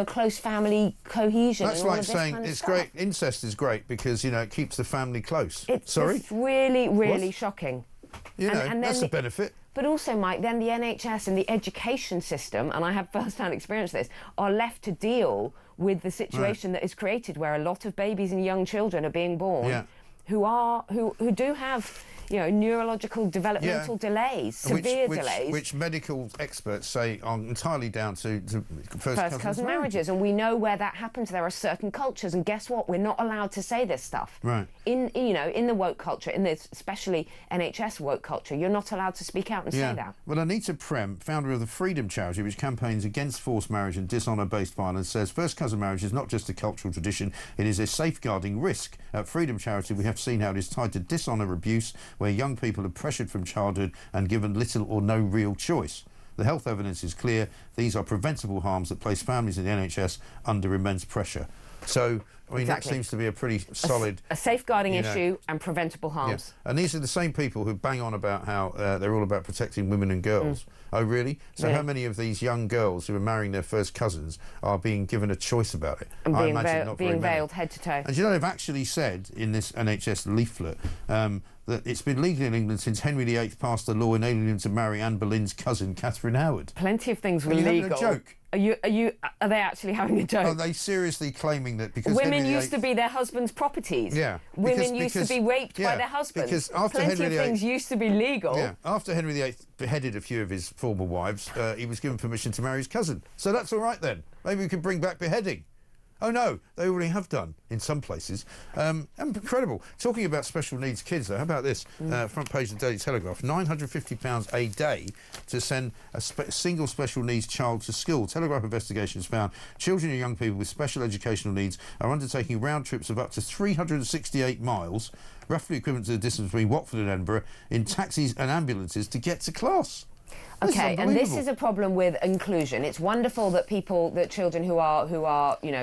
Speaker 2: close family cohesion.
Speaker 1: That's
Speaker 2: and all
Speaker 1: like
Speaker 2: of this
Speaker 1: saying
Speaker 2: kind of
Speaker 1: it's
Speaker 2: stuff.
Speaker 1: great. Incest is great because it keeps the family close.
Speaker 2: It's really, really shocking.
Speaker 1: And that's a benefit.
Speaker 2: But also, Mike, then the NHS and the education system, and I have first-hand experience of this, are left to deal with the situation that is created where a lot of babies and young children are being born who do have neurological developmental delays, severe delays.
Speaker 1: Which medical experts say are entirely down to first cousin
Speaker 2: marriages. And we know where that happens. There are certain cultures, and guess what? We're not allowed to say this stuff.
Speaker 1: Right.
Speaker 2: In the woke culture, in this especially NHS woke culture, you're not allowed to speak out and say that.
Speaker 1: Well, Anita Prem, founder of the Freedom Charity, which campaigns against forced marriage and dishonour-based violence, says first cousin marriage is not just a cultural tradition, it is a safeguarding risk. At Freedom Charity, we have seen how it is tied to dishonour, abuse, where young people are pressured from childhood and given little or no real choice. The health evidence is clear. These are preventable harms that place families in the NHS under immense pressure. So, I mean, that seems to be a pretty solid...
Speaker 2: A safeguarding issue and preventable harms.
Speaker 1: Yeah. And these are the same people who bang on about how they're all about protecting women and girls. Oh, really? So how many of these young girls who are marrying their first cousins are being given a choice about it?
Speaker 2: And
Speaker 1: I imagine not
Speaker 2: being
Speaker 1: very many.
Speaker 2: veiled head to toe.
Speaker 1: And they've actually said in this NHS leaflet that it's been legal in England since Henry VIII passed a law enabling him to marry Anne Boleyn's cousin, Catherine Howard.
Speaker 2: Plenty of things were
Speaker 1: legal.
Speaker 2: legal.
Speaker 1: Are you having a joke?
Speaker 2: Are they actually having a joke?
Speaker 1: Are they seriously claiming that because
Speaker 2: women used to be their husbands' properties?
Speaker 1: Yeah.
Speaker 2: Women used to be raped by their husbands.
Speaker 1: Because after
Speaker 2: Plenty
Speaker 1: Henry
Speaker 2: of
Speaker 1: VIII,
Speaker 2: things used to be legal.
Speaker 1: Yeah. After Henry VIII beheaded a few of his former wives, he was given permission to marry his cousin. So that's all right then. Maybe we can bring back beheading. Oh no, they already have done in some places. Incredible. Talking about special needs kids, though, how about this? Front page of the Daily Telegraph: £950 a day to send a single special needs child to school. Telegraph investigations found children and young people with special educational needs are undertaking round trips of up to 368 miles, roughly equivalent to the distance between Watford and Edinburgh, in taxis and ambulances to get to class.
Speaker 2: Okay, and this is a problem with inclusion. It's wonderful that children who are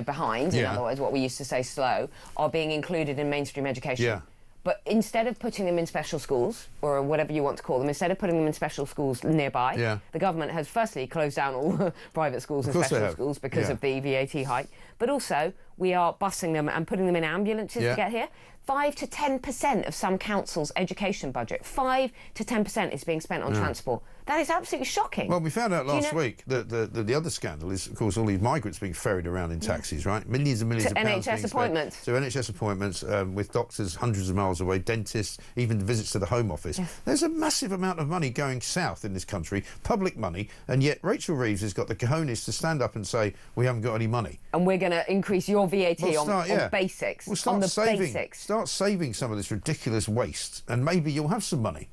Speaker 2: behind, in other words, what we used to say slow, are being included in mainstream education.
Speaker 1: Yeah.
Speaker 2: But instead of putting them in special schools, or whatever you want to call them, instead of putting them in special schools nearby, the government has firstly closed down all private schools and special schools because of the VAT hike. But also, we are busing them and putting them in ambulances to get here. 5 to 10% of some councils' education budget, 5 to 10% is being spent on transport. That is absolutely shocking.
Speaker 1: Well, we found out last week that the other scandal is, of course, all these migrants being ferried around in taxis, right? Millions and millions of pounds
Speaker 2: NHS appointments.
Speaker 1: To NHS appointments with doctors hundreds of miles away, dentists, even visits to the Home Office. Yes. There's a massive amount of money going south in this country, public money, and yet Rachel Reeves has got the cojones to stand up and say, we haven't got any money.
Speaker 2: And we're going to increase your VAT on basics,
Speaker 1: on the
Speaker 2: saving, basics.
Speaker 1: Start saving some of this ridiculous waste, and maybe you'll have some money.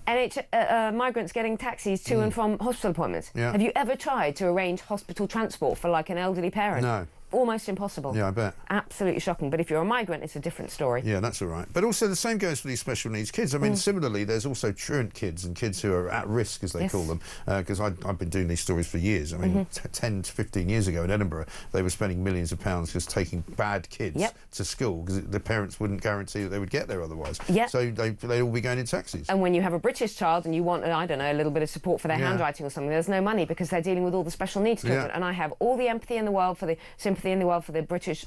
Speaker 2: Migrants getting taxis to and from hospital appointments. Yeah. Have you ever tried to arrange hospital transport for, like, an elderly parent?
Speaker 1: No.
Speaker 2: Almost impossible.
Speaker 1: Yeah, I bet.
Speaker 2: Absolutely shocking. But if you're a migrant, it's a different story.
Speaker 1: Yeah, that's all right. But also the same goes for these special needs kids. I mean, similarly, there's also truant kids and kids who are at risk, as they call them, because I've been doing these stories for years. I mean, 10 to 15 years ago in Edinburgh, they were spending millions of pounds just taking bad kids to school because the parents wouldn't guarantee that they would get there otherwise. Yep. So they'd all be going in taxis.
Speaker 2: And when you have a British child and you want, I don't know, a little bit of support for their handwriting or something, there's no money because they're dealing with all the special needs children. And I have all the empathy in the world for the sympathy in the world for the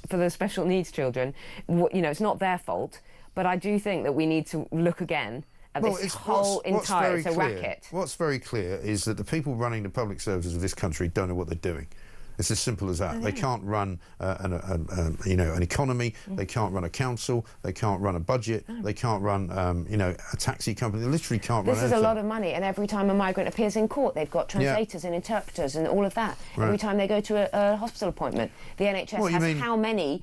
Speaker 2: for the special needs children. You know, it's not their fault, but I do think that we need to look again at this whole entire racket.
Speaker 1: What's very clear is that the people running the public services of this country don't know what they're doing. It's as simple as that. They can't run an economy. They can't run a council. They can't run a budget. They can't run a taxi company. They literally can't run anything.
Speaker 2: This is a lot of money, and every time a migrant appears in court, they've got translators and interpreters and all of that. Right. Every time they go to a hospital appointment, the NHS has how many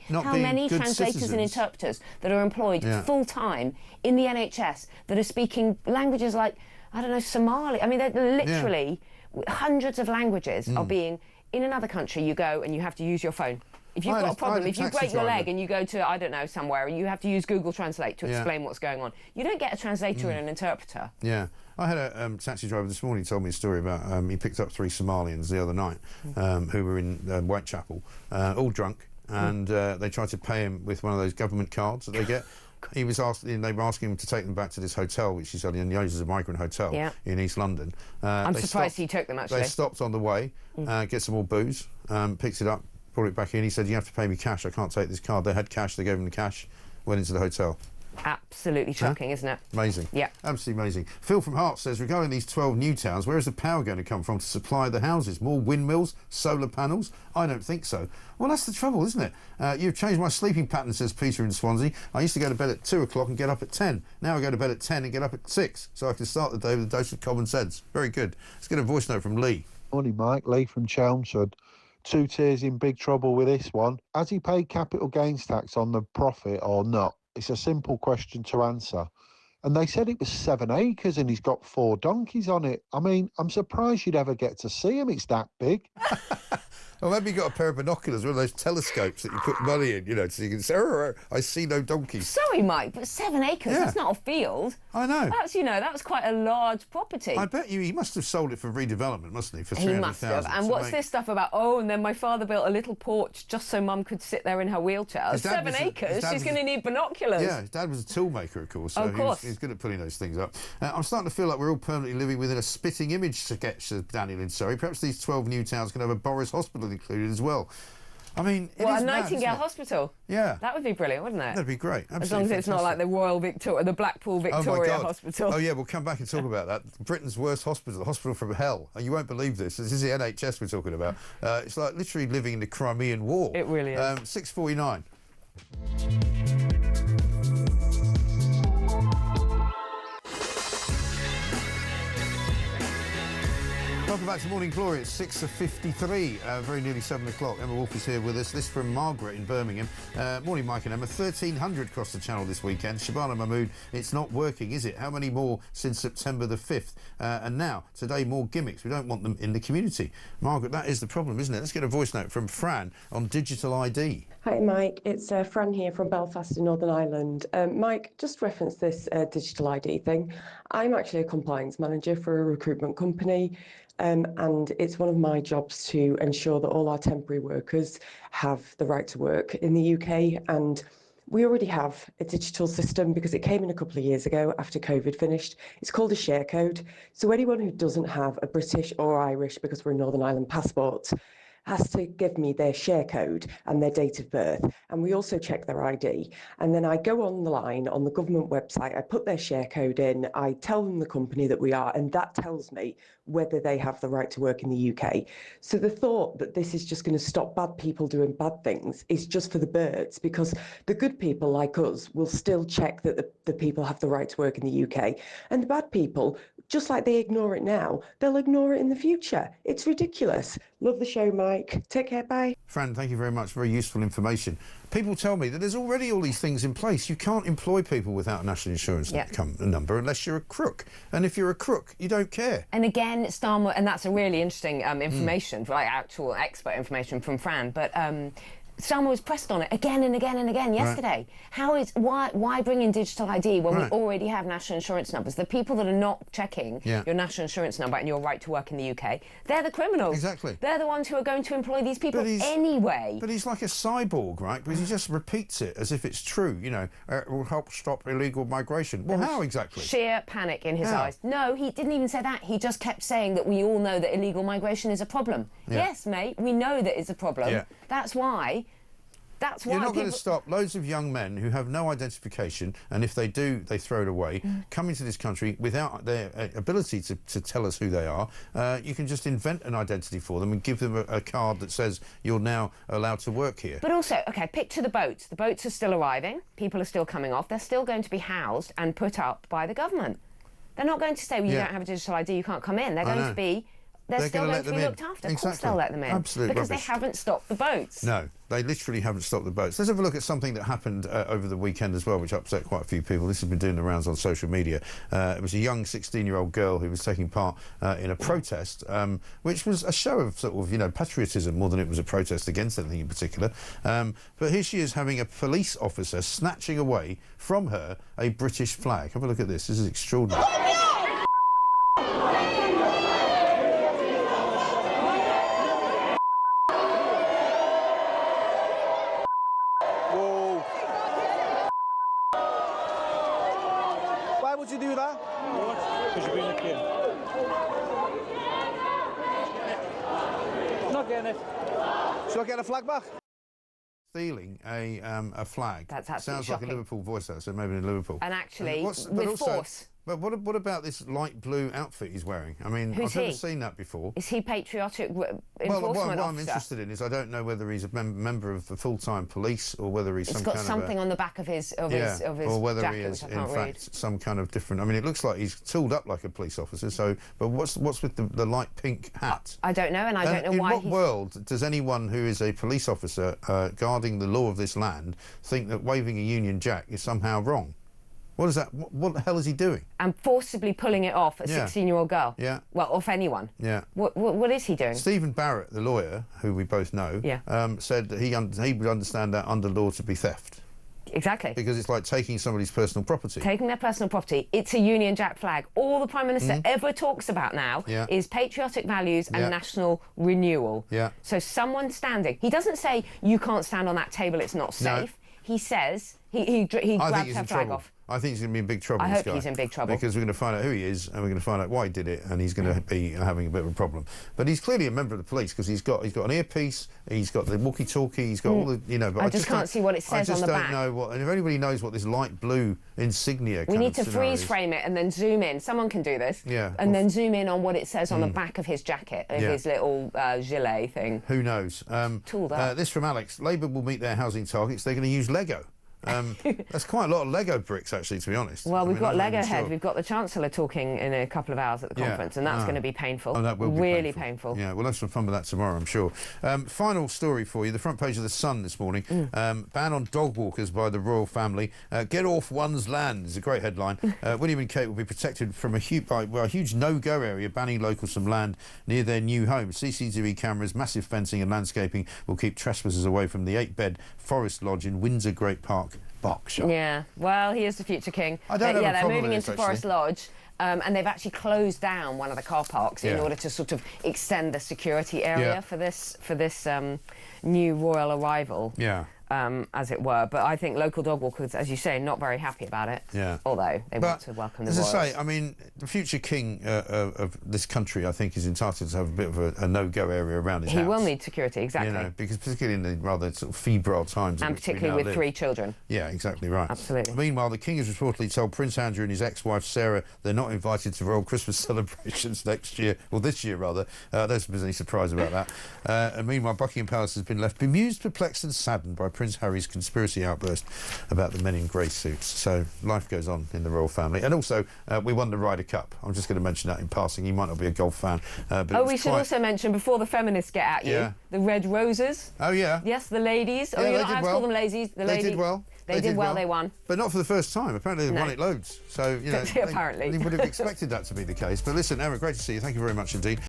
Speaker 2: translators and interpreters that are employed full time in the NHS that are speaking languages like, I don't know, Somali. I mean, they're literally hundreds of languages are being. In another country, you go and you have to use your phone. If you've got a problem, if you break your leg and you go to, I don't know, somewhere, and you have to use Google Translate to explain what's going on, you don't get a translator and an interpreter.
Speaker 1: Yeah. I had a taxi driver this morning told me a story about he picked up 3 Somalians the other night who were in Whitechapel, all drunk, and they tried to pay him with one of those government cards that they get. He was they were asking him to take them back to this hotel, which he said he knows is a migrant hotel in East London.
Speaker 2: I'm surprised he took them, actually.
Speaker 1: They stopped on the way, get some more booze, picked it up, brought it back in. He said, you have to pay me cash, I can't take this card. They had cash, they gave him the cash, went into the hotel.
Speaker 2: Absolutely shocking, isn't it?
Speaker 1: Amazing. Yeah. Absolutely amazing. Phil from Hearts says, regarding these 12 new towns, where is the power going to come from to supply the houses? More windmills? Solar panels? I don't think so. Well, that's the trouble, isn't it? You've changed my sleeping pattern, says Peter in Swansea. I used to go to bed at 2 o'clock and get up at 10. Now I go to bed at 10 and get up at 6, so I can start the day with a dose of common sense. Very good. Let's get a voice note from Lee.
Speaker 7: Morning, Mike. Lee from Chelmsford. 2 tiers in big trouble with this one. Has he paid capital gains tax on the profit or not? It's a simple question to answer. And they said it was 7 acres and he's got 4 donkeys on it. I mean, I'm surprised you'd ever get to see him. It's that big.
Speaker 1: Well, maybe you got a pair of binoculars, one of those telescopes that you put money in, you know, so you can say, I see no donkeys.
Speaker 2: Sorry, Mike, but 7 acres, that's not a field.
Speaker 1: I know.
Speaker 2: That's, that was quite a large property.
Speaker 1: I bet you he must have sold it for redevelopment, mustn't he, for 300,000?
Speaker 2: He must have. And what's this stuff about, and then my father built a little porch just so Mum could sit there in her wheelchair. 7 acres, she's going to need binoculars.
Speaker 1: Yeah, his dad was a toolmaker, of course, so he's good at putting those things up. I'm starting to feel like we're all permanently living within a spitting image sketch of Daniel in Surrey. Perhaps these 12 new towns can have a Boris Hospital included as well. I mean,
Speaker 2: a Nightingale Hospital.
Speaker 1: Yeah,
Speaker 2: that would be brilliant, wouldn't it?
Speaker 1: That'd be great. Absolutely
Speaker 2: as long as it's not like the Blackpool Victoria Hospital.
Speaker 1: Oh yeah, we'll come back and talk about that. Britain's worst hospital, the hospital from hell. And you won't believe this. This is the NHS we're talking about. It's like literally living in the Crimean War.
Speaker 2: It really is.
Speaker 1: 6:49. Welcome back to Morning Glory. It's 6:53, very nearly 7 o'clock. Emma Woolf is here with us. This from Margaret in Birmingham. Morning, Mike and Emma. 1,300 crossed the channel this weekend. Shabana Mahmood, it's not working, is it? How many more since September the 5th? And now, today, more gimmicks. We don't want them in the community. Margaret, that is the problem, isn't it? Let's get a voice note from Fran on digital ID.
Speaker 8: Hi, Mike. It's Fran here from Belfast in Northern Ireland. Mike, just reference this digital ID thing. I'm actually a compliance manager for a recruitment company. And it's one of my jobs to ensure that all our temporary workers have the right to work in the UK. And we already have a digital system because it came in a couple of years ago after COVID finished. It's called a share code. So anyone who doesn't have a British or Irish, because we're a Northern Ireland passport, has to give me their share code and their date of birth, and we also check their ID. And then I go online on the government website, I put their share code in, I tell them the company that we are, and that tells me whether they have the right to work in the UK. So the thought that this is just going to stop bad people doing bad things is just for the birds, because the good people like us will still check that the people have the right to work in the UK, and the bad people, just like they ignore it now, they'll ignore it in the future. It's ridiculous. Love the show, Mike. Take care, bye.
Speaker 1: Fran, thank you very much. Very useful information. People tell me that there's already all these things in place. You can't employ people without a national insurance number unless you're a crook. And if you're a crook, you don't care.
Speaker 2: And again, Starmer, and that's a really interesting information, like actual expert information from Fran, but Starmer was pressed on it again and again and again yesterday. Right. Why bring in digital ID when we already have national insurance numbers? The people that are not checking your national insurance number and your right to work in the UK, they're the criminals.
Speaker 1: Exactly.
Speaker 2: They're the ones who are going to employ these people anyway.
Speaker 1: But he's like a cyborg, right? Because he just repeats it as if it's true, you know, it will help stop illegal migration. Well, how exactly?
Speaker 2: Sheer panic in his eyes. No, he didn't even say that. He just kept saying that we all know that illegal migration is a problem. Yes, mate, we know that it's a problem. That's why
Speaker 1: you're not going to stop loads of young men who have no identification, and if they do, they throw it away, coming to this country without their ability to tell us who they are. You can just invent an identity for them and give them a card that says you're now allowed to work here.
Speaker 2: But also, OK, picture the boats. The boats are still arriving. People are still coming off. They're still going to be housed and put up by the government. They're not going to say, well, you don't have a digital ID, you can't come in. They're going to be... They're still going to be looked after. Of course they'll let them in.
Speaker 1: Absolute
Speaker 2: because
Speaker 1: rubbish.
Speaker 2: They haven't stopped the boats.
Speaker 1: No, they literally haven't stopped the boats. Let's have a look at something that happened over the weekend as well, which upset quite a few people. This has been doing the rounds on social media. It was a young 16-year-old girl who was taking part in a protest, which was a show of sort of, you know, patriotism more than it was a protest against anything in particular. But here she is having a police officer snatching away from her a British flag. Have a look at this. This is extraordinary.
Speaker 9: Why would you do that? Because you're being a kid. Not getting it. Should I get a flag back?
Speaker 1: Stealing a flag.
Speaker 2: That's absolutely
Speaker 1: sounds
Speaker 2: shocking.
Speaker 1: like a Liverpool voice, that, so maybe in Liverpool.
Speaker 2: And actually, with force.
Speaker 1: But what about this light blue outfit he's wearing? I mean, I've never seen that before.
Speaker 2: Is he patriotic enforcement
Speaker 1: what
Speaker 2: officer?
Speaker 1: I'm interested in is I don't know whether he's a member of the full-time police or whether he's
Speaker 2: got something on the back of his
Speaker 1: or whether
Speaker 2: jacket,
Speaker 1: he is
Speaker 2: which I can't
Speaker 1: in
Speaker 2: read.
Speaker 1: fact some kind of different. I mean, it looks like he's tooled up like a police officer. So, but what's with the light pink hat?
Speaker 2: I don't know, and I don't know why.
Speaker 1: In what world does anyone who is a police officer guarding the law of this land think that waving a Union Jack is somehow wrong? What is that? What the hell is he doing?
Speaker 2: And forcibly pulling it off a 16-year-old girl.
Speaker 1: Yeah.
Speaker 2: Well, off anyone.
Speaker 1: Yeah.
Speaker 2: What is he doing?
Speaker 1: Stephen Barrett, the lawyer, who we both know, said that he would understand that under law to be theft.
Speaker 2: Exactly.
Speaker 1: Because it's like taking somebody's personal property.
Speaker 2: Taking their personal property. It's a Union Jack flag. All the Prime Minister ever talks about now is patriotic values and national renewal.
Speaker 1: Yeah.
Speaker 2: So someone standing... He doesn't say, you can't stand on that table, it's not safe. No. He says... He grabs her flag off.
Speaker 1: I think he's going to be in big trouble.
Speaker 2: I hope he's in big trouble.
Speaker 1: Because we're going to find out who he is and we're going to find out why he did it, and he's going to be having a bit of a problem. But he's clearly a member of the police because he's got an earpiece, he's got the walkie-talkie, he's got all the, you know... But
Speaker 2: I just can't see what it says on the back.
Speaker 1: I just don't know what... And if anybody knows what this light blue insignia
Speaker 2: We need to freeze frame it and then zoom in. Someone can do this.
Speaker 1: Yeah.
Speaker 2: And then zoom in on what it says on the back of his jacket, of his little gilet thing.
Speaker 1: Who knows?
Speaker 2: Tooled up.
Speaker 1: This from Alex. Labour will meet their housing targets. They're going to use Lego. That's quite a lot of Lego bricks, actually, to be honest.
Speaker 2: Well, we've got Lego Head. We've got the Chancellor talking in a couple of hours at the conference, and that's going to be painful.
Speaker 1: Oh, that will be
Speaker 2: really painful.
Speaker 1: Yeah, we'll have some fun with that tomorrow, I'm sure. Final story for you, the front page of The Sun this morning. Ban on dog walkers by the royal family. Get off one's land is a great headline. William and Kate will be protected from a huge no-go area, banning locals from land near their new home. CCTV cameras, massive fencing and landscaping will keep trespassers away from the 8-bed Forest Lodge in Windsor Great Park, Berkshire.
Speaker 2: Yeah, well, he is the future king.
Speaker 1: I don't know.
Speaker 2: Yeah, they're moving into Forest Lodge. And they've actually closed down one of the car parks in order to sort of extend the security area for this new royal arrival.
Speaker 1: Yeah.
Speaker 2: as it were. But I think local dog walkers, as you say, not very happy about it.
Speaker 1: Yeah.
Speaker 2: Although they want to welcome the
Speaker 1: royals. As I say, I mean, the future king of this country, I think, is entitled to have a bit of a no-go area around his house.
Speaker 2: He will need security, exactly.
Speaker 1: You know, because particularly in the rather sort of febrile times.
Speaker 2: And particularly with 3 children.
Speaker 1: Yeah, exactly right.
Speaker 2: Absolutely.
Speaker 1: Meanwhile, the king has reportedly told Prince Andrew and his ex-wife Sarah they're not invited to royal Christmas celebrations next year, or this year rather. I don't suppose any surprise about that. And meanwhile, Buckingham Palace has been left bemused, perplexed and saddened by Prince Harry's conspiracy outburst about the men in grey suits. So life goes on in the royal family. And also, we won the Ryder Cup. I'm just going to mention that in passing. You might not be a golf fan. But
Speaker 2: we should also mention, before the feminists get at you, the Red Roses.
Speaker 1: Oh, yeah.
Speaker 2: Yes, the ladies.
Speaker 1: Yeah,
Speaker 2: you're not allowed to call them ladies.
Speaker 1: They did well.
Speaker 2: They did well, they won.
Speaker 1: But not for the first time. Apparently they won it loads. So, you know,
Speaker 2: apparently.
Speaker 1: They would have expected that to be the case. But listen, Emma, great to see you. Thank you very much indeed.